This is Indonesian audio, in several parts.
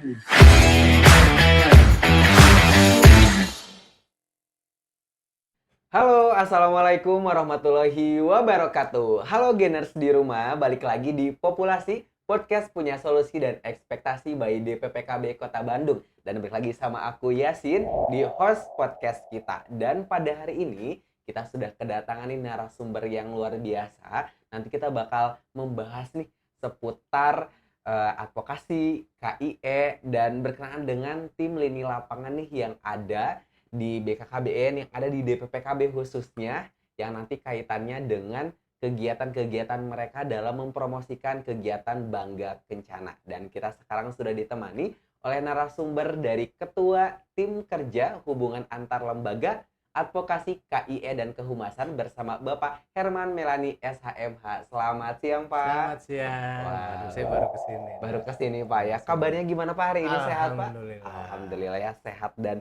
Halo, assalamualaikum warahmatullahi wabarakatuh. Halo Geners di rumah, balik lagi di Populasi Podcast punya solusi dan ekspektasi by DPPKB Kota Bandung. Dan balik lagi sama aku Yasin di host podcast kita. Dan pada hari ini kita sudah kedatangan nih narasumber yang luar biasa. Nanti kita bakal membahas nih seputar advokasi, KIE, dan berkenaan dengan tim lini lapangan nih yang ada di BKKBN, yang ada di DPPKB khususnya, yang nanti kaitannya dengan kegiatan-kegiatan mereka dalam mempromosikan kegiatan Bangga Kencana. Dan kita sekarang sudah ditemani oleh narasumber dari Ketua Tim Kerja Hubungan Antar Lembaga Advokasi KIE dan Kehumasan bersama Bapak Herman Melani SHMH. Selamat siang, Pak. Selamat siang. Wow. Saya baru kesini. Baru kesini, Pak ya. Kabarnya gimana, Pak, hari ini? Sehat, Pak? Alhamdulillah. Alhamdulillah ya, sehat dan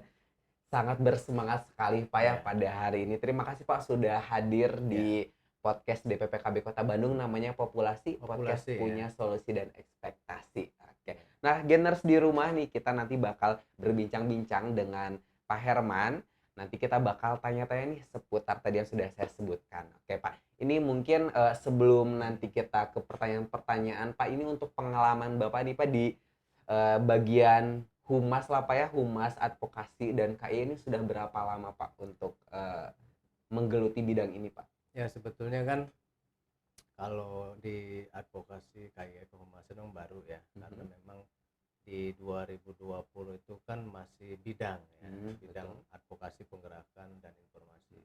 sangat bersemangat sekali Pak ya pada hari ini. Terima kasih Pak sudah hadir di podcast DPPKB Kota Bandung, namanya Populasi Podcast punya solusi dan ekspektasi. Oke. Nah, Geners di rumah nih, kita nanti bakal berbincang-bincang dengan Pak Herman. Nanti kita bakal tanya-tanya nih seputar tadi yang sudah saya sebutkan. Oke Pak, ini mungkin sebelum nanti kita ke pertanyaan-pertanyaan Pak, ini untuk pengalaman Bapak nih Pak di bagian Humas lah Pak ya, Humas Advokasi dan KIE ini sudah berapa lama Pak untuk menggeluti bidang ini Pak? Ya sebetulnya kan kalau di advokasi KIE kehumasan yang baru ya, karena memang di 2020 itu kan masih bidang ya, bidang betul. Advokasi penggerakan dan informasi.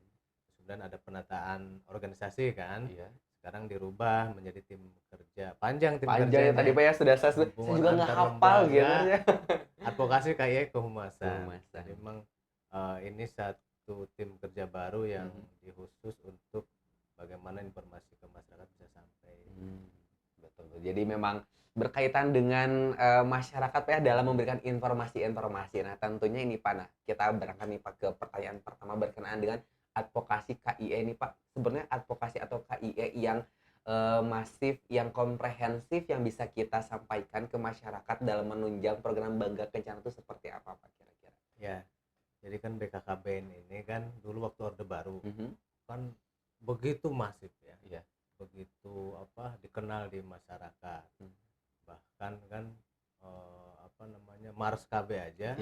Kemudian ada penataan organisasi kan. Iya. Sekarang dirubah menjadi tim kerja. Panjang tim kerja. Ya, tadi Pak ya sudah saya juga nggak hafal gitu ya. Advokasi KIE kehumasan. Jadi memang ini satu tim kerja baru yang dikhusus untuk bagaimana informasi ke masyarakat bisa sampai. Betul. Jadi memang berkaitan dengan masyarakat ya dalam memberikan informasi-informasi. Nah tentunya ini Pak, nah kita berangkat nih Pak ke pertanyaan pertama berkenaan dengan advokasi KIE nih Pak. Sebenarnya advokasi atau KIE yang masif, yang komprehensif yang bisa kita sampaikan ke masyarakat dalam menunjang program Bangga Kencana itu seperti apa Pak kira-kira? Ya, jadi kan BKKBN ini kan dulu waktu Orde Baru kan begitu masif ya, begitu dikenal di masyarakat. Bahkan kan Mars KB aja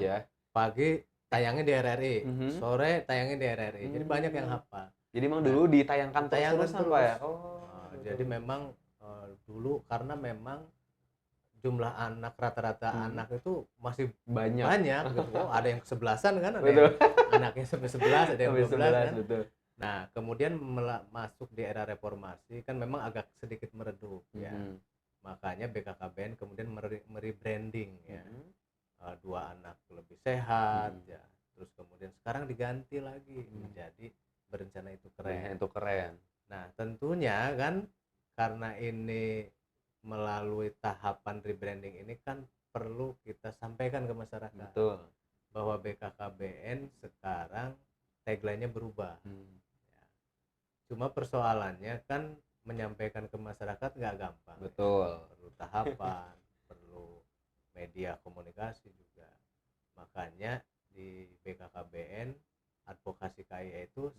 pagi tayangnya di RRI, sore tayangnya di RRI, jadi banyak yang hafal. Jadi memang dulu ditayangkan terus Pak ya? Jadi memang dulu karena memang jumlah anak rata-rata anak itu masih banyak gitu. Ada yang kesebelasan kan, ada yang anaknya sampai 11, ada yang 12 kan. Betul. Nah kemudian masuk di era reformasi kan memang agak sedikit meredup ya. Makanya BKKBN kemudian merebranding ya. 2 anak lebih sehat ya. Terus kemudian sekarang diganti lagi menjadi berencana itu keren. Nah tentunya kan karena ini melalui tahapan rebranding ini kan perlu kita sampaikan ke masyarakat. Betul. Bahwa BKKBN sekarang tagline-nya berubah. Ya. Cuma persoalannya kan menyampaikan ke masyarakat nggak gampang. Betul. Ya. Perlu tahapan, perlu media komunikasi juga. Makanya di BKKBN advokasi KIE itu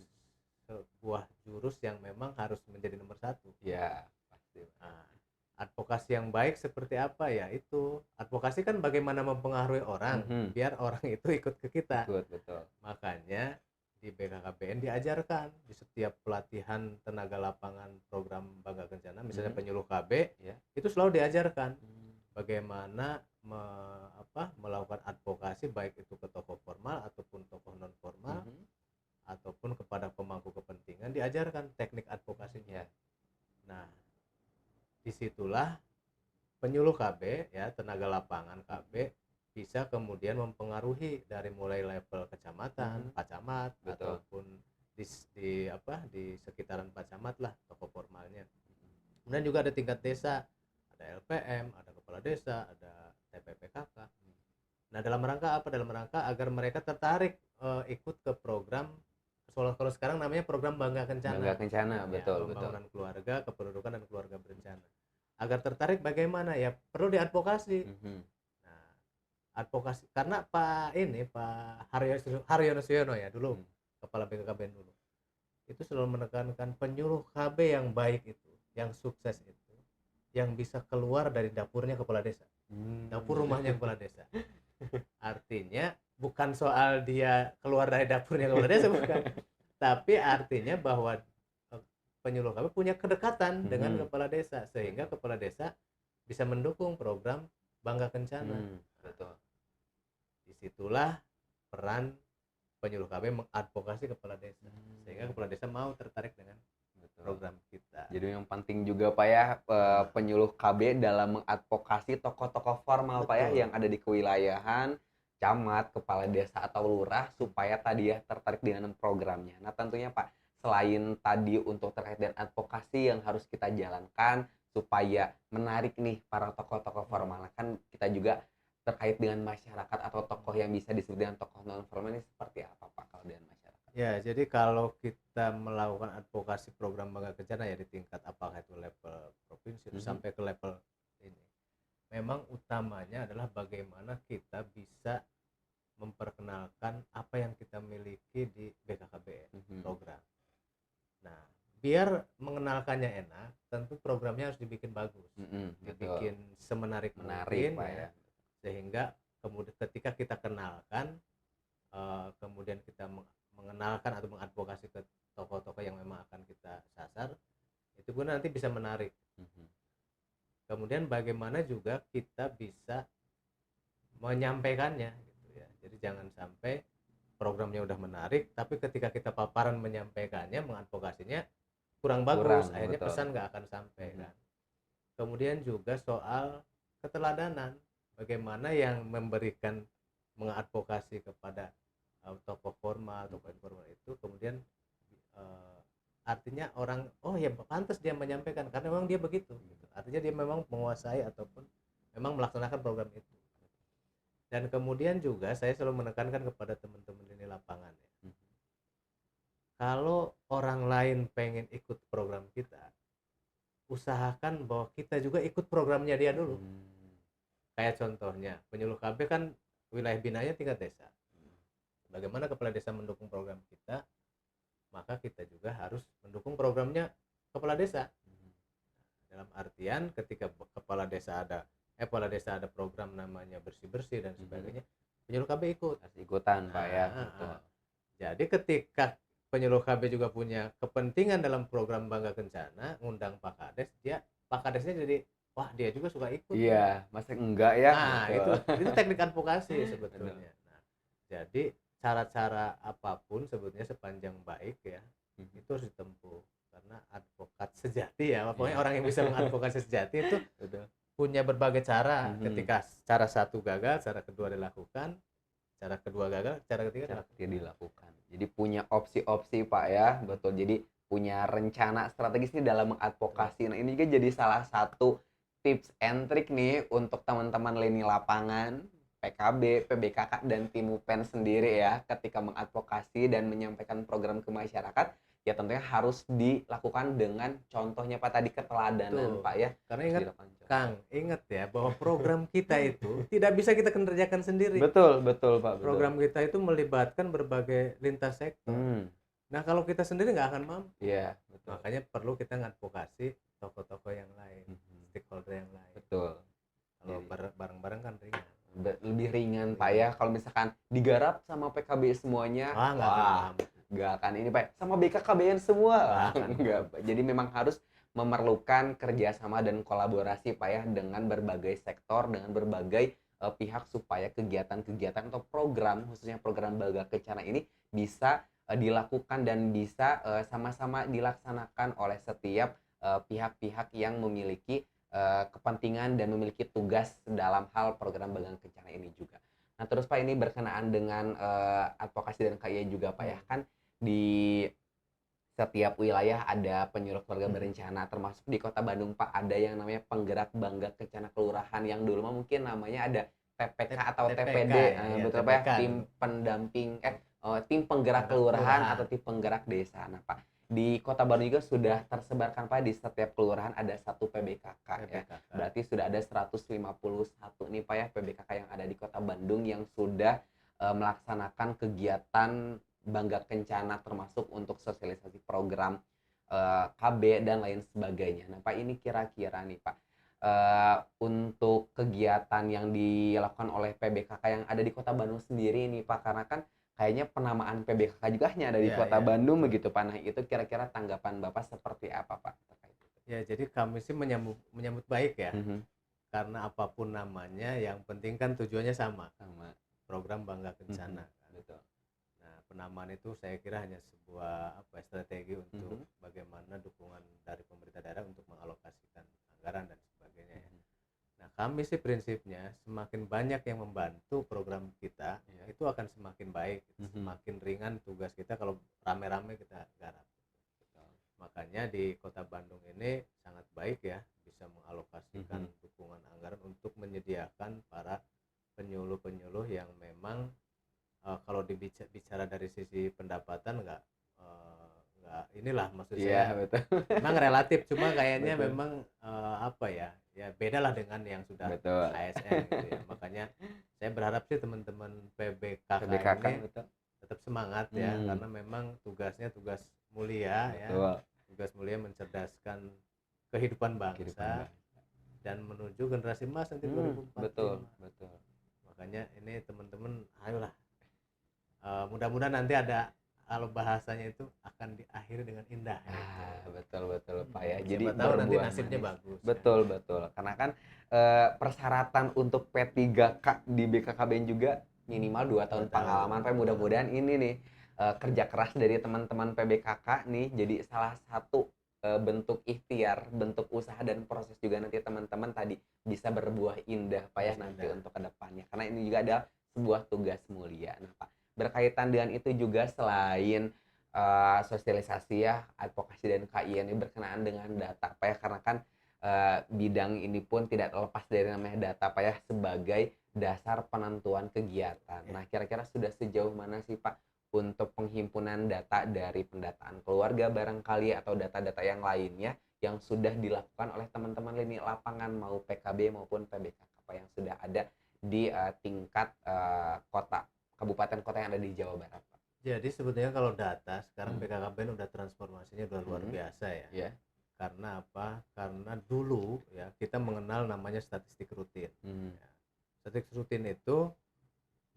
sebuah jurus yang memang harus menjadi nomor 1. Ya, pasti. Nah, advokasi yang baik seperti apa ya? Itu advokasi kan bagaimana mempengaruhi orang biar orang itu ikut ke kita. Betul. Makanya di BKKBN diajarkan di setiap pelatihan tenaga lapangan program Bangga Kencana, misalnya penyuluh KB, itu selalu diajarkan bagaimana melakukan advokasi baik itu ke tokoh formal ataupun tokoh non formal. Ataupun kepada pemangku kepentingan diajarkan teknik advokasinya. Nah, disitulah penyuluh KB ya, tenaga lapangan KB bisa kemudian mempengaruhi dari mulai level kecamatan, pacamat, ataupun di sekitaran pacamat lah tokoh formalnya. Kemudian juga ada tingkat desa, ada LPM, ada kepala desa, ada TPPKK. Nah, dalam rangka apa? Dalam rangka agar mereka tertarik ikut ke program. Kalau sekarang namanya program Bangga Kencana. Bangga Kencana, betul. Pembangunan keluarga, kependudukan dan keluarga berencana. Agar tertarik bagaimana ya? Perlu diadvokasi. Nah, advokasi karena Pak Haryono Suyono ya dulu kepala BKKBN dulu itu selalu menekankan penyuluh KB yang baik itu, yang sukses itu, yang bisa keluar dari dapurnya kepala desa, dapur rumahnya kepala desa. Artinya bukan soal dia keluar dari dapurnya kepala desa bukan, tapi artinya bahwa penyuluh KB punya kedekatan dengan kepala desa sehingga kepala desa bisa mendukung program Bangga Kencana. Betul. Disitulah peran penyuluh KB mengadvokasi kepala desa sehingga kepala desa mau tertarik dengan program kita. Jadi yang penting juga Pak ya penyuluh KB dalam mengadvokasi tokoh-tokoh formal Pak ya yang ada di kewilayahan, camat, kepala desa atau lurah supaya tadi ya tertarik dengan programnya. Nah tentunya Pak, selain tadi untuk terkait dengan advokasi yang harus kita jalankan supaya menarik nih para tokoh-tokoh formal, kan kita juga terkait dengan masyarakat atau tokoh yang bisa disebut dengan tokoh non formal ini seperti apa Pak kalau dengan masyarakat? Ya, jadi kalau kita melakukan advokasi program Bangga Kencana ya di tingkat apakah itu level provinsi sampai ke level ini, memang utamanya adalah bagaimana kita bisa memperkenalkan apa yang kita miliki di BKKBN program. Nah, biar mengenalkannya enak, tentu programnya harus dibikin bagus, dibikin semenarik mungkin Pak ya. Sehingga kemudian ketika kita kenalkan, kemudian kita mengenalkan atau mengadvokasi ke tokoh-tokoh yang memang akan kita sasar, itu pun nanti bisa menarik. Kemudian bagaimana juga kita bisa menyampaikannya gitu ya. Jadi jangan sampai programnya udah menarik tapi ketika kita paparan menyampaikannya, mengadvokasinya kurang bagus, akhirnya pesan nggak akan sampai kan. Kemudian juga soal keteladanan, bagaimana yang memberikan mengadvokasi kepada tokoh formal, tokoh informal itu kemudian artinya orang oh ya pantas dia menyampaikan karena memang dia begitu gitu. Artinya dia memang menguasai ataupun memang melaksanakan program itu. Dan kemudian juga saya selalu menekankan kepada teman-teman di lapangan ya. Kalau orang lain pengen ikut program kita, usahakan bahwa kita juga ikut programnya dia dulu. Kayak contohnya penyuluh KB kan wilayah binanya tingkat desa. Bagaimana kepala desa mendukung program kita, maka kita juga harus mendukung programnya kepala desa. Dalam artian ketika kepala desa ada program namanya bersih-bersih dan sebagainya, penyuluh KB ikutan Pak ya. Jadi ketika penyuluh KB juga punya kepentingan dalam program Bangga Kencana, ngundang Pak Kades, Pak Kadesnya jadi wah dia juga suka ikut. Iya, masa enggak ya? Nah, itu teknik advokasi sebetulnya. Nah, jadi cara-cara apapun sebetulnya sepanjang baik ya, itu harus ditempuh karena advokat sejati ya, pokoknya orang yang bisa mengadvokasi sejati itu punya berbagai cara. Ketika cara satu gagal, cara kedua dilakukan, cara kedua gagal, cara ketiga dilakukan. Jadi punya opsi-opsi Pak ya, betul. Jadi punya rencana strategis nih dalam mengadvokasi. Nah ini juga jadi salah satu tips and trick nih untuk teman-teman lini lapangan, PKB, PBKK, dan tim UPEN sendiri ya, ketika mengadvokasi dan menyampaikan program ke masyarakat, ya tentunya harus dilakukan dengan contohnya Pak tadi, keteladanan Pak ya. Karena ingat ya bahwa program kita itu tidak bisa kita kerjakan sendiri. Betul Pak. Program kita itu melibatkan berbagai lintas sektor. Nah kalau kita sendiri nggak akan mampu. Iya, betul. Makanya perlu kita ngadvokasi tokoh-tokoh yang lain, stakeholder yang lain. Betul. Kalau bareng-bareng kan ringan. Lebih ringan Pak ya. Kalau misalkan digarap sama PKB semuanya, nggak akan ini Pak. Sama BKKBN semua, enggak. Jadi memang harus memerlukan kerjasama dan kolaborasi Pak ya dengan berbagai sektor, dengan berbagai pihak supaya kegiatan-kegiatan atau program, khususnya program Bangga Kencana ini bisa dilakukan dan bisa sama-sama dilaksanakan oleh setiap pihak-pihak yang memiliki kepentingan dan memiliki tugas dalam hal program Bangga Kencana ini juga. Nah terus Pak, ini berkenaan dengan advokasi dan KIA juga Pak ya, kan di setiap wilayah ada penyuluh keluarga berencana, termasuk di Kota Bandung Pak ada yang namanya penggerak Bangga Kencana kelurahan, yang dulu mah mungkin namanya ada TPK atau TPD, betul Pak ya, tim pendamping tim penggerak kelurahan atau tim penggerak desa. Nah Pak, di Kota Bandung juga sudah tersebarkan Pak di setiap kelurahan ada satu PBKK ya. PBKK. Berarti sudah ada 151 nih Pak ya PBKK yang ada di Kota Bandung yang sudah melaksanakan kegiatan Bangga Kencana termasuk untuk sosialisasi program KB dan lain sebagainya. Nah Pak ini kira-kira nih Pak untuk kegiatan yang dilakukan oleh PBKK yang ada di Kota Bandung sendiri nih Pak karena kan kayaknya penamaan PBKK juga hanya ada di Iya, Kota iya, Bandung betul. begitu Pak. Nah itu kira-kira tanggapan Bapak seperti apa Pak terkait itu? Ya, jadi kami sih menyambut baik ya, Mhm, karena apapun namanya yang penting kan tujuannya sama, sama. program Bangga Mhm, Kencana kan. betul. Nah, penamaan itu saya kira hanya sebuah strategi untuk Mhm, bagaimana dukungan dari pemerintah daerah untuk mengalokasikan anggaran dan sebagainya ya. mhm. Nah, kami sih prinsipnya semakin banyak yang membantu program kita, Iya. itu akan semakin baik, Mhm, semakin ringan tugas kita kalau rame-rame kita garap. betul. Makanya di Kota Bandung ini sangat baik ya, bisa mengalokasikan Mhm, dukungan anggaran untuk menyediakan para penyuluh-penyuluh yang memang kalau bicara dari sisi pendapatan nggak inilah, maksud iya saya betul. memang relatif, cuma kayaknya Betul, memang apa ya, ya bedalah dengan yang sudah betul. ASN gitu ya. Makanya saya berharap sih teman-teman PBKK PBKK ini betul. tetap semangat ya, Hmm, karena memang tugasnya tugas mulia ya, betul. tugas mulia mencerdaskan kehidupan Kehidupan bangsa bangsa. dan menuju generasi emas nanti Betul, 2045. betul. Makanya ini teman-teman ayolah, mudah-mudahan nanti ada, kalau bahasanya itu akan diakhiri dengan indah itu. Betul betul Pak ya. Jadi Siapa tahu nanti berbuah nasibnya manis. bagus kan. Betul betul. Karena kan persyaratan untuk P3K di BKKBN juga minimal 2 Dua tahun tahun pengalaman Pak. Mudah-mudahan ini nih kerja keras dari teman-teman PBKK nih jadi salah satu bentuk ikhtiar, bentuk usaha dan proses juga nanti teman-teman tadi bisa berbuah indah Pak ya nanti Indah. untuk kedepannya. Karena ini juga adalah sebuah tugas mulia. Nah Pak, berkaitan dengan itu juga selain sosialisasi ya, advokasi dan KIN ini berkenaan dengan data Pak ya, karena kan bidang ini pun tidak terlepas dari namanya data Pak ya sebagai dasar penentuan kegiatan. Ya. Nah, kira-kira sudah sejauh mana sih Pak untuk penghimpunan data dari pendataan keluarga barangkali atau data-data yang lainnya yang sudah dilakukan oleh teman-teman lini lapangan mau PKB maupun PBKK Pak yang sudah ada di tingkat kota, kabupaten kota yang ada di Jawa Barat Pak. Jadi sebetulnya kalau data sekarang Hmm. BKKBN udah transformasinya udah luar biasa ya. Ya. Karena apa? Karena dulu ya kita mengenal namanya statistik rutin. Hmm. Ya. Statistik rutin itu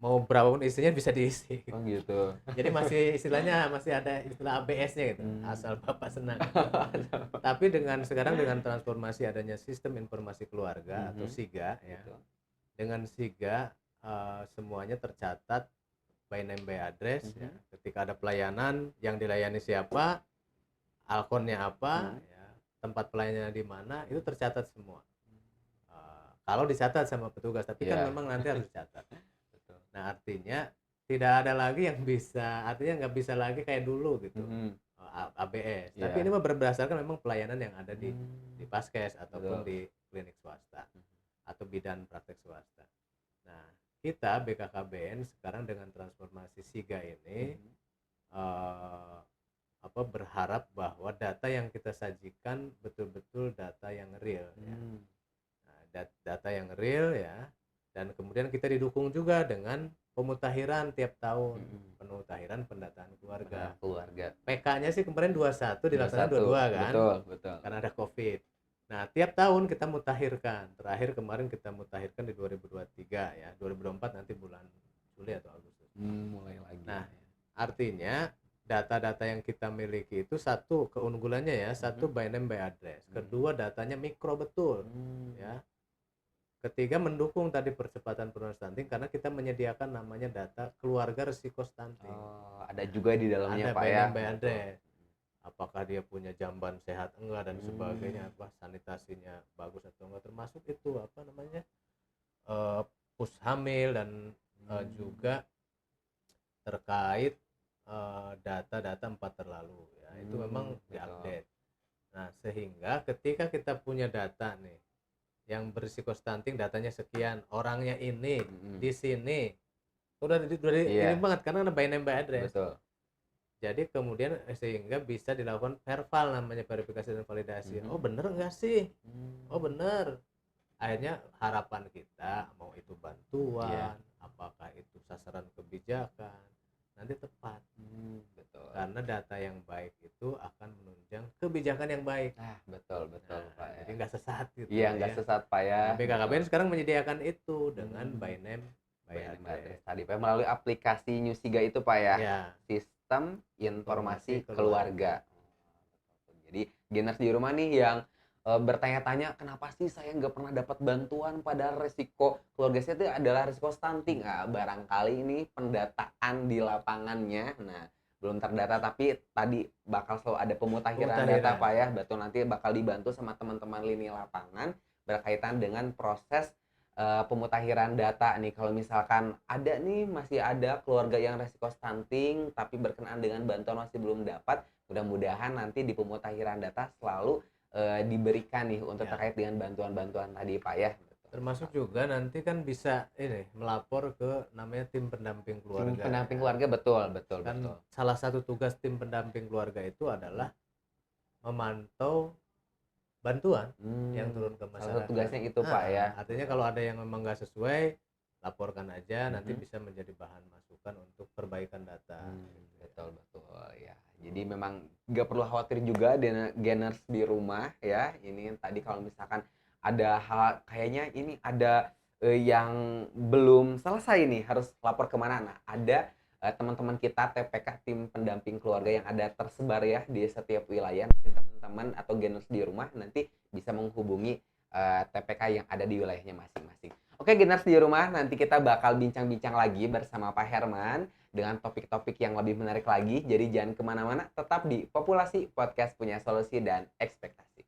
mau berapapun isinya bisa diisi. Oh gitu. Jadi masih istilahnya masih ada istilah ABS-nya gitu. Hmm. Asal Bapak senang. Tapi sekarang dengan transformasi adanya sistem informasi keluarga atau SIGA ya. Betul. Dengan SIGA semuanya tercatat by name by address ya. Ketika ada pelayanan yang dilayani siapa, alkonnya apa, ya, tempat pelayanannya di mana, itu tercatat semua. Kalau dicatat sama petugas, tapi kan memang nanti harus dicatat. Betul. Nah, artinya tidak ada lagi yang bisa, artinya nggak bisa lagi kayak dulu gitu, ABS. Tapi ini mah berdasarkan memang pelayanan yang ada di Paskes ataupun di klinik swasta atau bidan praktek swasta. Nah, kita BKKBN sekarang dengan transformasi SIGA ini berharap bahwa data yang kita sajikan betul-betul data yang real ya. Nah, data yang real ya, dan kemudian kita didukung juga dengan pemutakhiran tiap tahun, pemutakhiran pendataan keluarga. PK-nya sih kemarin 21 dilaksanakan 22 kan. Betul. Karena ada Covid. Nah, tiap tahun kita mutakhirkan. Terakhir kemarin kita mutakhirkan di 2023 ya. 2024 nanti bulan Juli atau Agustus. Mulai lagi. Nah, artinya data-data yang kita miliki itu satu keunggulannya ya, satu by name by address. Kedua datanya mikro betul. Ya. Ketiga mendukung tadi percepatan penurunan stunting karena kita menyediakan namanya data keluarga risiko stunting. Ada juga di dalamnya ada Pak by ya. name by address. Apakah dia punya jamban sehat enggak dan sebagainya, apa sanitasinya bagus atau enggak, termasuk itu apa namanya pus hamil dan juga terkait data-data 4 terlalu ya, itu memang diupdate. Nah, sehingga ketika kita punya data nih yang berisiko stunting, datanya sekian, orangnya ini di sini udah ini banget karena by name by address. Betul. Jadi kemudian sehingga bisa dilakukan verval, namanya verifikasi dan validasi. Oh bener nggak sih? Oh bener. Akhirnya harapan kita, mau itu bantuan, apakah itu sasaran kebijakan, nanti tepat. Betul. Karena data yang baik itu akan menunjang kebijakan yang baik. Betul Pak ya. Jadi nggak sesat gitu. Iya, nggak sesat Pak ya. Nah, BKKBN sekarang menyediakan itu dengan by name, by address. Tadi Pak melalui aplikasi Newsiga itu Pak ya. Ya, Sistem Informasi Informasi Keluarga. Jadi geners di rumah nih yang bertanya-tanya kenapa sih saya nggak pernah dapat bantuan, padahal resiko keluarga saya itu adalah resiko stunting. Barangkali ini pendataan di lapangannya belum terdata, tapi tadi bakal selalu ada pemutakhiran data Pak ya. Betul, nanti bakal dibantu sama teman-teman lini lapangan berkaitan dengan proses pemutakhiran data nih. Kalau misalkan ada nih, masih ada keluarga yang resiko stunting tapi berkenaan dengan bantuan masih belum dapat, mudah-mudahan nanti di pemutakhiran data selalu diberikan nih untuk terkait dengan bantuan-bantuan tadi Pak ya. Termasuk juga nanti kan bisa ini melapor ke namanya tim pendamping keluarga. Tim pendamping keluarga, betul. Kan salah satu tugas tim pendamping keluarga itu adalah memantau bantuan yang turun ke masyarakat. Salah satu tugasnya itu Pak ya. Artinya kalau ada yang memang nggak sesuai, laporkan aja, nanti bisa menjadi bahan masukan untuk perbaikan data. Betul ya. Jadi memang nggak perlu khawatir juga geners di rumah ya. Ini tadi kalau misalkan ada hal kayaknya ini ada yang belum selesai nih, harus lapor kemana? Nah, ada teman-teman kita TPK, tim pendamping keluarga yang ada tersebar ya di setiap wilayah. Nanti teman-teman atau geners di rumah nanti bisa menghubungi TPK yang ada di wilayahnya masing-masing. Oke geners di rumah, nanti kita bakal bincang-bincang lagi bersama Pak Herman dengan topik-topik yang lebih menarik lagi. Jadi jangan kemana-mana, tetap di Populasi Podcast Punya Solusi dan Ekspektasi.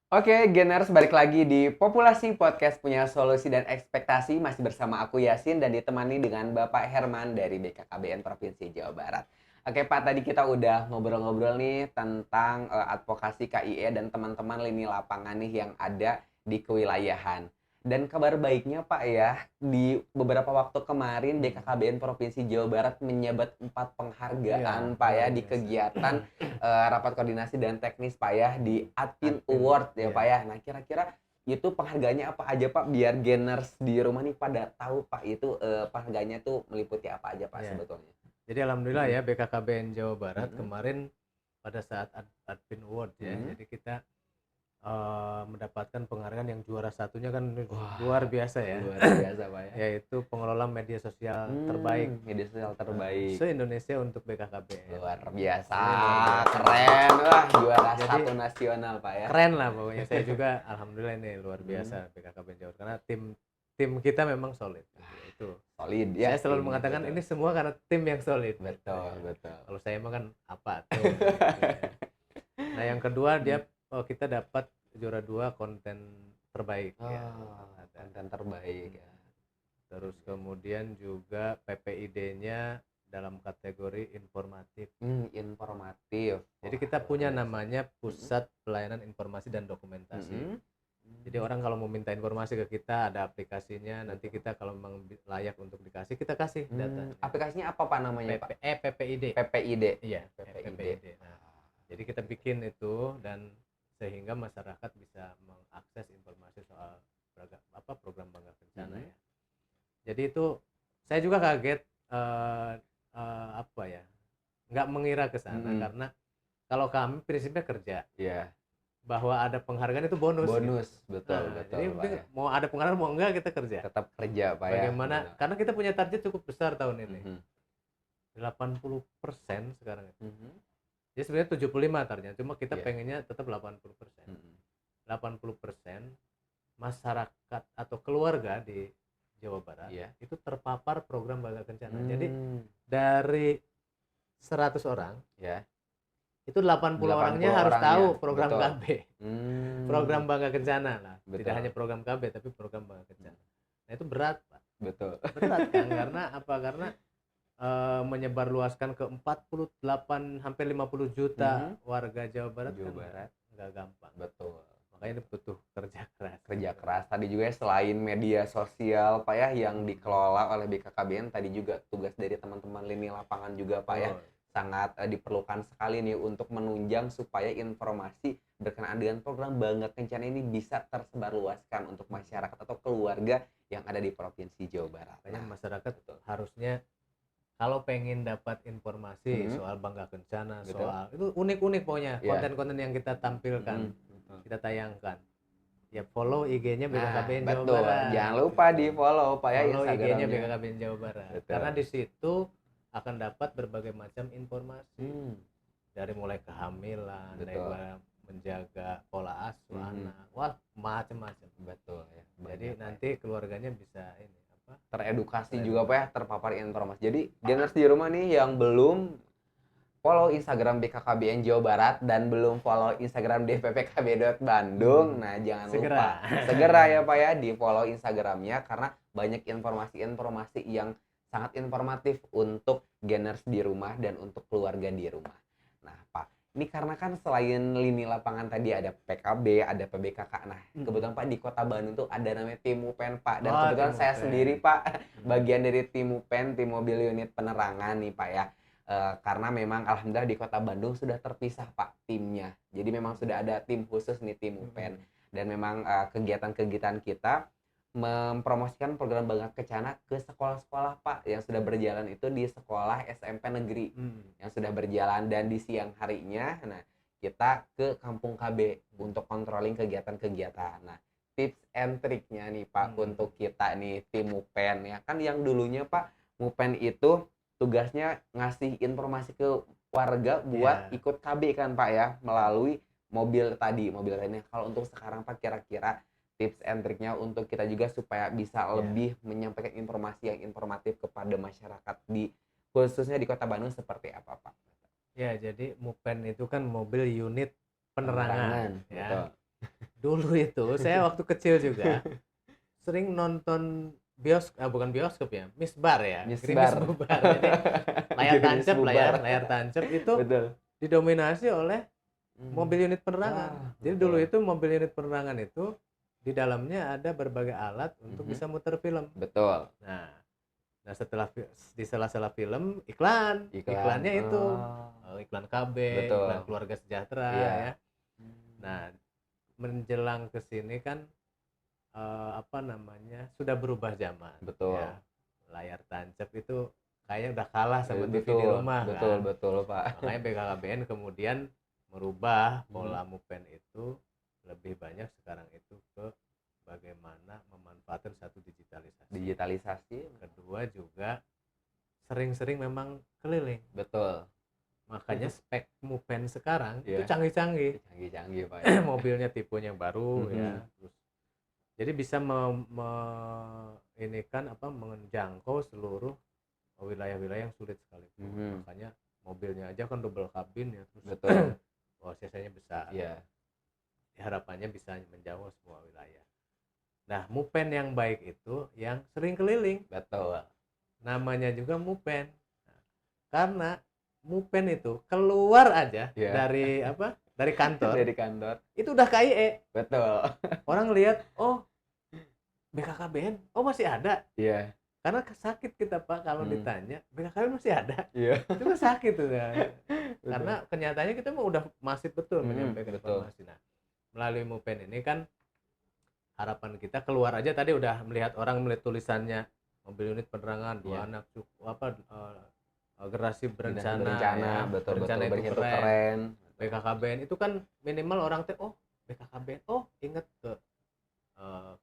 Oke, geners, balik lagi di Populasi Podcast Punya Solusi dan Ekspektasi. Masih bersama aku Yasin dan ditemani dengan Bapak Herman dari BKKBN Provinsi Jawa Barat. Oke Pak, tadi kita udah ngobrol-ngobrol nih tentang advokasi KIE dan teman-teman lini lapangan nih yang ada di kewilayahan. Dan kabar baiknya Pak ya, di beberapa waktu kemarin BKKBN Provinsi Jawa Barat menyabat 4 penghargaan Pak ya di kegiatan rapat koordinasi dan teknis Pak ya di Adpin Award ya Pak ya. Nah kira-kira itu penghargaannya apa aja Pak, biar geners di rumah nih pada tahu Pak itu penghargaannya tuh meliputi apa aja Pak sebetulnya. Jadi alhamdulillah ya BKKBN Jawa Barat kemarin pada saat Adpin Award ya, jadi kita mendapatkan penghargaan yang juara satunya kan. Luar biasa ya. Luar biasa Pak ya. Yaitu pengelola media sosial terbaik. Media sosial terbaik. Se-Indonesia untuk BKKBN. Luar biasa. Keren. Wah, juara satu nasional Pak ya. Keren lah pokoknya. Saya juga alhamdulillah ini luar biasa BKKBN Jawa Barat, karena tim kita memang solid. Itu solid ya. Saya selalu mengatakan ini semua karena tim yang solid. Betul. Kalau saya mah kan apa tuh. Nah, yang kedua kita dapat juara 2 konten terbaik ya. Konten terbaik ya. Terus kemudian juga PPID-nya dalam kategori informatif. Informatif. Jadi kita punya namanya Pusat Pelayanan Informasi dan Dokumentasi. Jadi orang kalau mau minta informasi ke kita, ada aplikasinya. Nanti kita kalau memang layak untuk dikasih, kita kasih data. Aplikasinya apa Pak namanya Pak? PPID. PPID. Iya, PPID. Nah, jadi kita bikin itu dan sehingga masyarakat bisa mengakses informasi soal program Bangga Kencana ya. Jadi itu saya juga kaget nggak mengira ke sana karena kalau kami prinsipnya kerja. Bahwa ada penghargaan itu bonus. Gitu. Betul. Jadi mau ada penghargaan mau enggak kita kerja. Tetap kerja Pak ya. Bagaimana? Karena kita punya target cukup besar tahun ini. 80% sekarang. Jadi sebenarnya 75 targetnya, cuma kita pengennya tetap 80%. 80% masyarakat atau keluarga di Jawa Barat itu terpapar program Bangga Kencana. Jadi dari 100 orang itu 80 orangnya harus tahu program KB. Program Bangga Kencana lah. Tidak hanya program KB tapi program Bangga Kencana. Nah itu berat Pak. Betul. Berat kan karena apa? Karena menyebarluaskan ke 48 hampir 50 juta warga Jawa Barat kan nggak gampang. Betul. makanya butuh kerja keras. Kerja keras. Tadi juga ya, selain media sosial Pak ya yang Hmm. dikelola oleh BKKBN, tadi juga tugas dari teman-teman lini lapangan juga Pak ya. Betul. Sangat diperlukan sekali nih untuk menunjang supaya informasi berkenaan dengan program Bangga Kencana ini bisa tersebarluaskan untuk masyarakat atau keluarga yang ada di Provinsi Jawa Barat. Makanya Nah, masyarakat betul. harusnya kalau pengen dapat informasi Mhm, soal Bangga Kencana, betul. soal itu unik-unik pokoknya Iya. konten-konten yang kita tampilkan, Betul. kita tayangkan. Ya follow IG-nya Nah, BKKBN Jawa betul. Barat. Jangan lupa Gitu. di-follow Pak ya Follow IG-nya Instagramnya. BKKBN Jawa Barat. Betul. Karena di situ akan dapat berbagai macam informasi. Hmm, Dari mulai kehamilan, dari betul. mulai menjaga pola asuh Mhm. anak. Wah, macam-macam. Betul ya. Jadi Banyak, Pak. nanti keluarganya bisa ini apa? Teredukasi juga Pak ya, terpapar informasi. Jadi gamers di rumah nih yang belum follow Instagram BKKBN Jawa Barat dan belum follow Instagram dppkb.bandung, nah jangan Segera. lupa segera ya Pak ya di follow Instagramnya karena banyak informasi-informasi yang sangat informatif untuk gamers di rumah dan untuk keluarga di rumah. Nah Pak, ini karena kan selain lini lapangan tadi ada PKB, ada PBKK. Nah kebetulan Pak di Kota Bandung tuh ada namanya Tim Mupen Pak, dan Oh, kebetulan Tim saya Mupen. sendiri Pak bagian dari Tim Mupen, tim mobil unit penerangan nih Pak ya. Karena memang alhamdulillah di Kota Bandung sudah terpisah Pak timnya. Jadi memang sudah ada tim khusus nih tim Mupen. Dan memang kegiatan-kegiatan kita mempromosikan program Bangga Kencana ke sekolah-sekolah Pak yang sudah berjalan itu di sekolah SMP negeri yang sudah berjalan, dan di siang harinya nah kita ke Kampung KB untuk controlling kegiatan-kegiatan. Nah, tips and triknya nih Pak untuk kita nih tim Mupen ya kan, yang dulunya Pak Mupen itu tugasnya ngasih informasi ke warga buat Iya. ikut KB kan Pak ya melalui mobil tadi, mobil lainnya. Kalau untuk sekarang Pak kira-kira tips and triknya untuk kita juga supaya bisa Iya. lebih menyampaikan informasi yang informatif kepada masyarakat di khususnya di Kota Bandung seperti apa Pak? Ya, jadi Mupen itu kan mobil unit penerangan, ya. Betul. Dulu itu saya waktu kecil juga sering nonton bukan bioskop ya, misbar ya, gerimis Misbar. bubar. Jadi layar Gerimis tancap lah ya, bubar. layar tancap itu Betul. didominasi oleh mobil unit penerangan. Wah, Jadi betul. dulu itu mobil unit penerangan itu di dalamnya ada berbagai alat untuk bisa muter film. Betul. Nah setelah di sela-sela film iklannya itu iklan KB, Betul. iklan keluarga sejahtera Iya. ya. Nah menjelang ke sini kan apa namanya sudah berubah zaman. Betul. Ya. Layar tancap itu kayaknya udah kalah sama TV Betul, di rumah betul, kan. betul Pak. Makanya BKKBN kemudian merubah pola Mupen itu lebih banyak sekarang itu ke bagaimana memanfaatkan satu digitalisasi. Digitalisasi. Kedua juga sering-sering memang keliling. Betul. Makanya spek Mupen sekarang itu Iya. canggih-canggih. Canggih-canggih Pak ya. Mobilnya tipenya baru ya. Terus jadi bisa menjangkau seluruh wilayah-wilayah yang sulit sekalipun. Makanya mobilnya aja kan double kabin ya, terus Betul. cc-nya besar. Iya. Harapannya bisa menjangkau semua wilayah. Nah, Mupen yang baik itu yang sering keliling. Betul. Namanya juga Mupen. Nah, karena Mupen itu keluar aja dari dari kantor. Dari kantor. Itu udah KIE. Betul. Orang lihat, oh BKKBN, oh masih ada. Iya. Karena sakit kita Pak kalau ditanya BKKBN masih ada. Iya. Itu kan sakit tuh ya. Karena kenyataannya kita mah udah masif betul menyampaikan informasi. Nah, melalui Mupen ini kan harapan kita keluar aja tadi udah melihat tulisannya mobil unit penerangan dua anak generasi berencana ya. Betul, berencana betul, itu keren. BKKBN itu kan minimal orang oh BKKBN ingat ke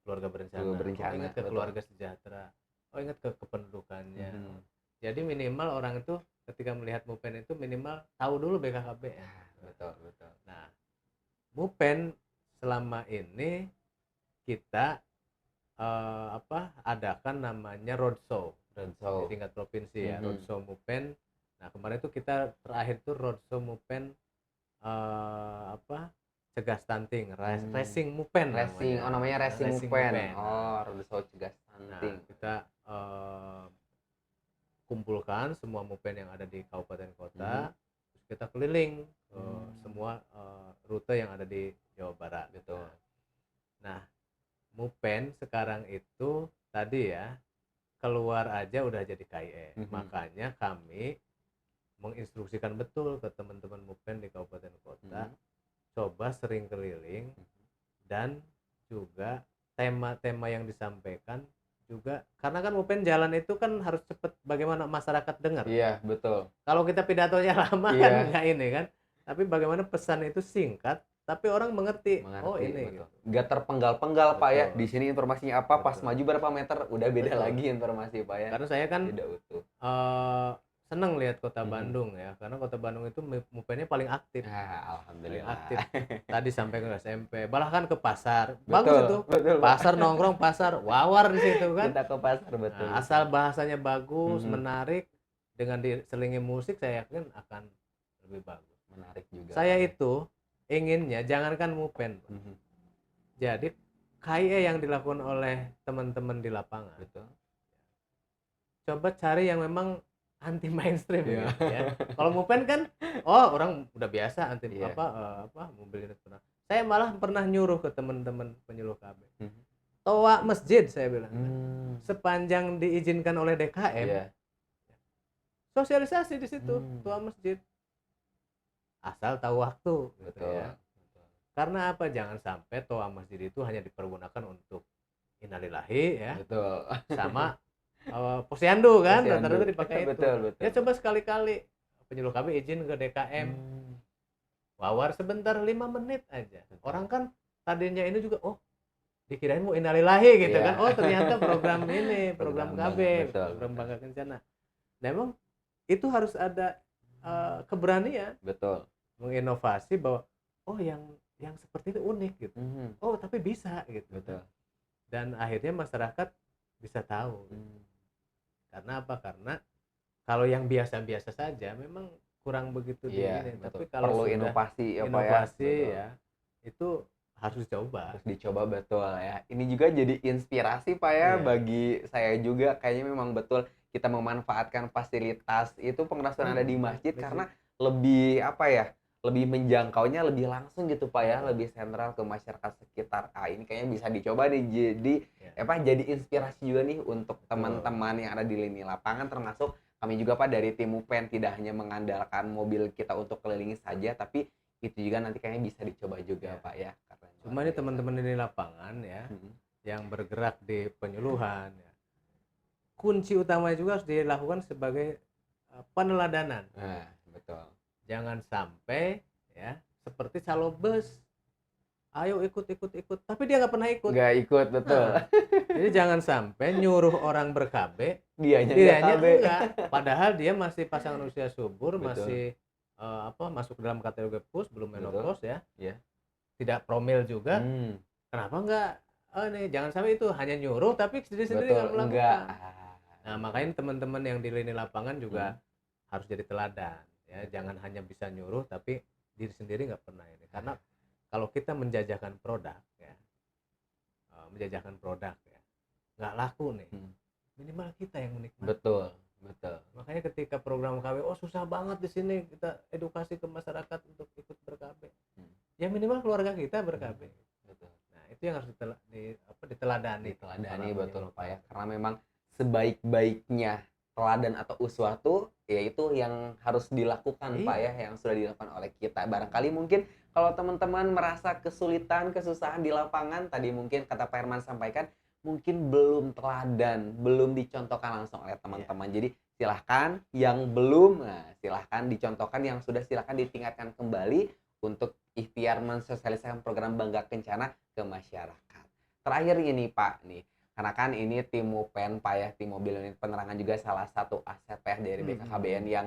keluarga berencana, ingat ke keluarga sejahtera, ingat ke kependudukannya. Jadi minimal orang itu ketika melihat Mupen itu minimal tahu dulu BKKBN. Betul. Nah, Mupen selama ini kita adakan namanya roadshow di tingkat provinsi ya, roadshow Mupen. Nah, kemarin itu kita terakhir tuh roadshow Mupen cegah stunting, racing Mupen namanya racing Mupen. Roadshow cegah stunting. Nah, kita kumpulkan semua Mupen yang ada di kabupaten kota, terus kita keliling semua rute yang ada di Jawa Barat gitu. Mupen sekarang itu tadi ya, keluar aja udah jadi KIE. Makanya kami menginstruksikan betul ke teman-teman Mupen di kabupaten kota, coba sering keliling dan juga tema-tema yang disampaikan juga, karena kan Mupen jalan itu kan harus cepet bagaimana masyarakat dengar. Iya, betul. Kalau kita pidatonya lama kan Iya. nggak ini kan, tapi bagaimana pesan itu singkat tapi orang mengerti. Oh Mengerti, ini betul. gitu. Nggak terpenggal-penggal Pak ya. Betul. Di sini informasinya apa, pas Betul. maju berapa meter udah beda Betul. lagi informasi Pak ya. Karena saya kan Tidak utuh. seneng lihat kota Bandung ya, karena kota Bandung itu Mupennya paling aktif. Paling Alhamdulillah. aktif. Tadi sampai ke SMP, bahkan ke pasar. Betul, Bagus itu. betul, Pak. Pasar nongkrong, pasar wawar di situ kan. Kita ke pasar betul. Nah, asal bahasanya bagus, Mhm. menarik, dengan diselingi musik saya yakin akan lebih bagus. Menarik juga. Saya Pak ya. itu inginnya jangankan Mupen, Mhm. jadi KIE yang dilakukan oleh teman-teman di lapangan. Betul. Coba cari yang memang anti mainstream Iya. gitu ya. Kalau Mupen kan, oh orang udah biasa anti Iya. mobil ini pernah. Saya malah pernah nyuruh ke teman-teman penyuluh KB. Mhm. Toa masjid saya bilang. Sepanjang diizinkan oleh DKM, Iya. sosialisasi di situ, toa masjid. Asal tahu waktu gitu Betul. ya. Karena apa? Jangan sampai toa masjid itu hanya dipergunakan untuk innalillahi ya, Betul. sama posyandu kan, Posyandu. rata-rata dipakai itu. Betul, betul. Ya coba sekali-kali penyuluh kami izin ke DKM, wawar sebentar 5 menit aja. Betul. Orang kan tadinya ini juga, oh dikirain mau innalillahi gitu Iya. kan. Oh ternyata program ini, program KB, Betul, program betul. Bangga Kencana. Nah emang itu harus ada keberanian Betul. menginovasi bahwa oh yang seperti itu unik gitu. Oh tapi bisa gitu. Betul. Dan akhirnya masyarakat bisa tahu. Karena apa? Karena kalau yang biasa-biasa saja memang kurang begitu di Iya, ini. betul. Tapi kalau Perlu sudah inovasi ya Pak ya. inovasi Betul. ya, itu harus dicoba. Harus dicoba betul ya. Ini juga jadi inspirasi Pak ya Iya. bagi saya juga, kayaknya memang betul kita memanfaatkan fasilitas itu pengerasan ada di masjid karena lebih apa ya? Lebih menjangkaunya lebih langsung gitu Pak ya, lebih sentral ke masyarakat sekitar. Ini kayaknya bisa dicoba nih jadi jadi inspirasi juga nih untuk teman-teman yang ada di lini lapangan, termasuk kami juga Pak dari tim Mupen, tidak hanya mengandalkan mobil kita untuk keliling saja, tapi itu juga nanti kayaknya bisa dicoba juga Pak ya. Cuma ini teman-teman di lapangan ya, yang bergerak di penyuluhan ya, kunci utamanya juga harus dilakukan sebagai peneladanan. Betul. Jangan sampai ya seperti calo bus, ayo ikut, tapi dia nggak pernah ikut. Nggak ikut, betul. Jadi jangan sampai nyuruh orang ber-KB, dianya enggak. Padahal dia masih pasangan usia subur, Betul. masih masuk dalam kategori pus, belum menopause ya. Iya. Tidak promil juga. Kenapa enggak? Nih jangan sampai itu hanya nyuruh tapi sendiri-sendiri nggak melakukan. Nah makanya teman-teman yang di lini lapangan juga harus jadi teladan ya. Jangan hanya bisa nyuruh tapi diri sendiri nggak pernah ini. Karena kalau kita menjajakan produk ya, nggak laku nih. Minimal kita yang menikmati. Betul. Makanya ketika program KB, susah banget di sini kita edukasi ke masyarakat untuk ikut ber-KB. Ya minimal keluarga kita ber-KB. Betul. Nah itu yang harus diteladani. Diteladani betul Pak ya. Karena memang sebaik-baiknya teladan atau uswah tuh yaitu yang harus dilakukan Pak ya, yang sudah dilakukan oleh kita. Barangkali mungkin kalau teman-teman merasa kesulitan, kesusahan di lapangan, tadi mungkin kata Pak Herman sampaikan, mungkin belum teladan, belum dicontohkan langsung oleh teman-teman. Jadi silahkan yang belum, silahkan dicontohkan, yang sudah silahkan ditingkatkan kembali untuk ikhtiar mensosialisasikan program Bangga Kencana ke masyarakat. Terakhir ini Pak nih, karena kan ini tim Mupen Pak ya, tim mobil unit penerangan juga salah satu aset Pak ya dari BKKBN yang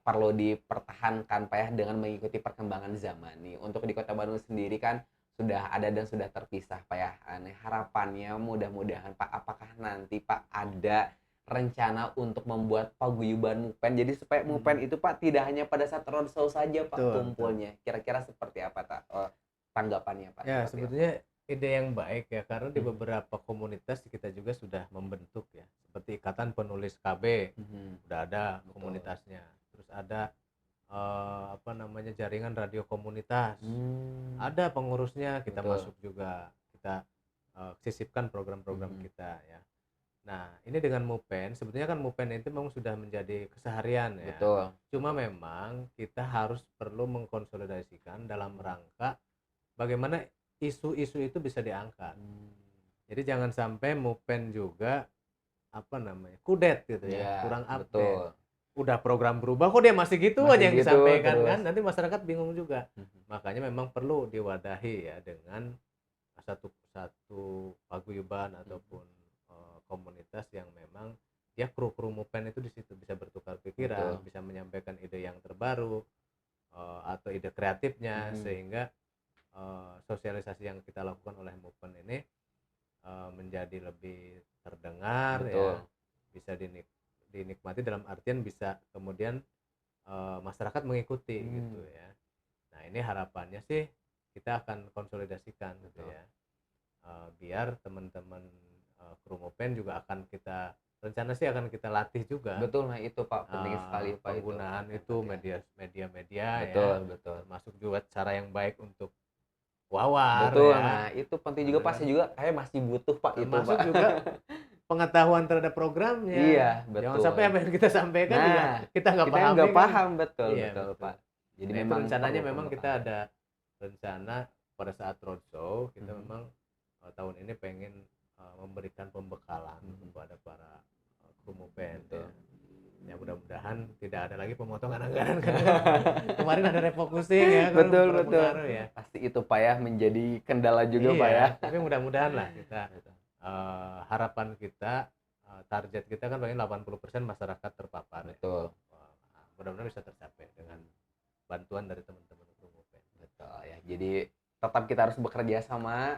perlu dipertahankan Pak ya dengan mengikuti perkembangan zaman nih. Untuk di Kota Bandung sendiri kan sudah ada dan sudah terpisah Pak ya. Harapannya mudah-mudahan Pak, apakah nanti Pak ada rencana untuk membuat paguyuban Mupen, jadi supaya Mupen itu Pak tidak hanya pada saat roadshow saja Pak kumpulnya. Kira-kira seperti apa tanggapannya Pak? Ya sebetulnya ide yang baik ya, karena di beberapa komunitas kita juga sudah membentuk ya, seperti Ikatan Penulis KB udah ada komunitasnya, terus ada jaringan radio komunitas, ada pengurusnya, kita masuk juga, kita sisipkan program-program kita ya. Nah, ini dengan MUPEN, sebetulnya kan MUPEN itu memang sudah menjadi keseharian ya. Betul. Cuma memang kita harus perlu mengkonsolidasikan dalam rangka bagaimana isu-isu itu bisa diangkat. Jadi jangan sampai MUPEN juga kudet gitu ya, kurang update. Betul. Udah program berubah kok dia masih gitu Masih aja yang gitu disampaikan terus. kan, nanti masyarakat bingung juga. Makanya memang perlu diwadahi ya dengan satu paguyuban ataupun komunitas yang memang dia kru MUPEN itu di situ bisa bertukar pikiran, bisa menyampaikan ide yang terbaru atau ide kreatifnya, sehingga sosialisasi yang kita lakukan oleh MUPEN ini menjadi lebih terdengar ya, bisa dinikmati dalam artian bisa kemudian masyarakat mengikuti gitu ya. Nah, ini harapannya sih kita akan konsolidasikan gitu ya, biar teman-teman kru MUPEN juga akan kita akan kita latih juga. Betul, nah itu Pak, penting sekali Pak penggunaan itu media-media betul, ya, betul. termasuk juga cara yang baik untuk wawar Betul, ya. nah itu penting juga Pak, saya juga kayak masih butuh Pak itu Termasuk Pak. juga pengetahuan terhadap programnya. Iya, betul. Jangan sampai apa yang kita sampaikan juga kita nggak kita paham. nggak paham, betul, Iya, betul Pak. Jadi Nah, itu memang rencananya perlu memang kita pembekalan. ada rencana pada saat roadshow kita memang tahun ini pengen memberikan pembekalan kepada para kru MUPEN ya. Ya mudah-mudahan tidak ada lagi pemotongan anggaran karena kemarin ada refocusing ya. Betul. Ya. Pasti itu Pak ya menjadi kendala juga Iya, Pak ya. tapi mudah-mudahan lah kita harapan kita, target kita kan pengen 80% masyarakat terpapar. Betul. Ya. Mudah-mudahan bisa tercapai dengan bantuan dari teman-teman kru MUPEN. Betul ya. Jadi tetap kita harus bekerja sama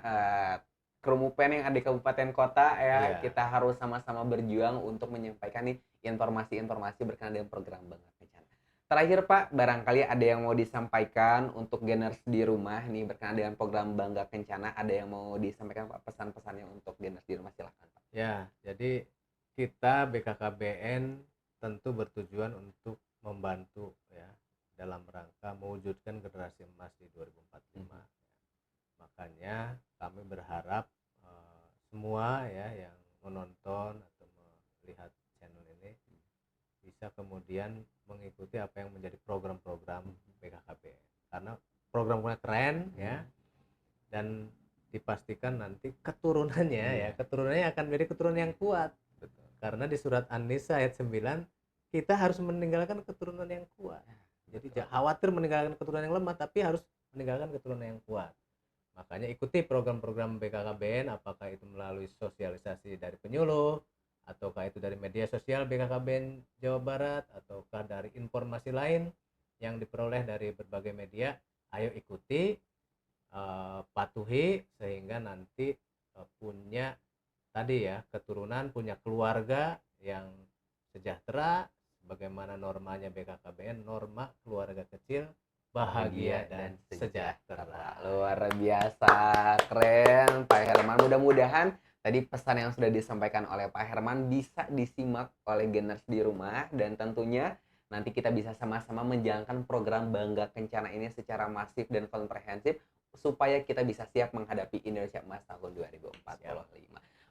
kru MUPEN yang ada di kabupaten kota ya. Iya. Kita harus sama-sama berjuang untuk menyampaikan nih informasi-informasi berkenaan dengan program Bangga Kencana. Terakhir Pak, barangkali ada yang mau disampaikan untuk geners di rumah nih berkenaan dengan program Bangga Kencana, ada yang mau disampaikan Pak, pesan-pesannya untuk geners di rumah, silakan Pak. Ya, jadi kita BKKBN tentu bertujuan untuk membantu ya dalam rangka mewujudkan generasi emas di 2045. Makanya kami berharap semua ya yang menonton atau melihat channel ini bisa kemudian mengikuti apa yang menjadi program-program BKKBN, karena programnya keren ya, dan dipastikan nanti keturunannya akan menjadi keturunan yang kuat. Betul. Karena di surat An-Nisa ayat 9 kita harus meninggalkan keturunan yang kuat. Jadi jangan khawatir meninggalkan keturunan yang lemah, tapi harus meninggalkan keturunan yang kuat. Makanya ikuti program-program BKKBN, apakah itu melalui sosialisasi dari penyuluh, ataukah itu dari media sosial BKKBN Jawa Barat, ataukah dari informasi lain yang diperoleh dari berbagai media. Ayo ikuti, patuhi, sehingga nanti punya tadi ya keturunan, punya keluarga yang sejahtera, bagaimana normanya BKKBN, norma keluarga kecil bahagia dan sejahtera. Luar biasa, keren Pak Herman. Mudah-mudahan tadi pesan yang sudah disampaikan oleh Pak Herman bisa disimak oleh geners di rumah, dan tentunya nanti kita bisa sama-sama menjalankan program Bangga Kencana ini secara masif dan komprehensif supaya kita bisa siap menghadapi Indonesia Emas tahun 2045.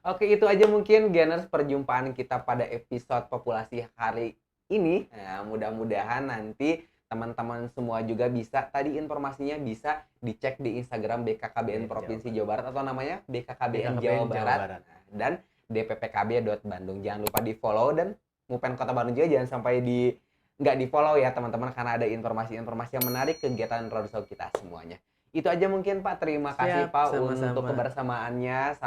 Oke, itu aja mungkin geners perjumpaan kita pada episode populasi hari ini. Nah, mudah-mudahan nanti teman-teman semua juga bisa, tadi informasinya bisa dicek di Instagram BKKBN Provinsi Jawa Barat atau namanya BKKBN Jawa Barat. Nah, dan dppkb.bandung. Jangan lupa di follow, dan MUPEN Kota Bandung juga jangan sampai nggak di follow ya teman-teman, karena ada informasi-informasi yang menarik kegiatan roadshow kita semuanya. Itu aja mungkin Pak, terima kasih Pak sama-sama untuk kebersamaannya.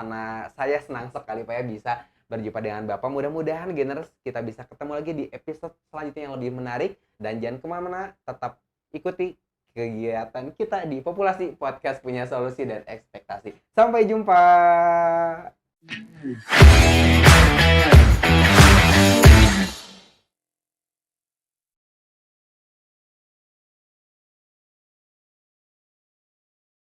Saya senang sekali Pak ya bisa berjumpa dengan Bapak. Mudah-mudahan geners kita bisa ketemu lagi di episode selanjutnya yang lebih menarik. Dan jangan kemana-mana, tetap ikuti kegiatan kita di Populasi Podcast Punya Solusi dan Ekspektasi. Sampai jumpa.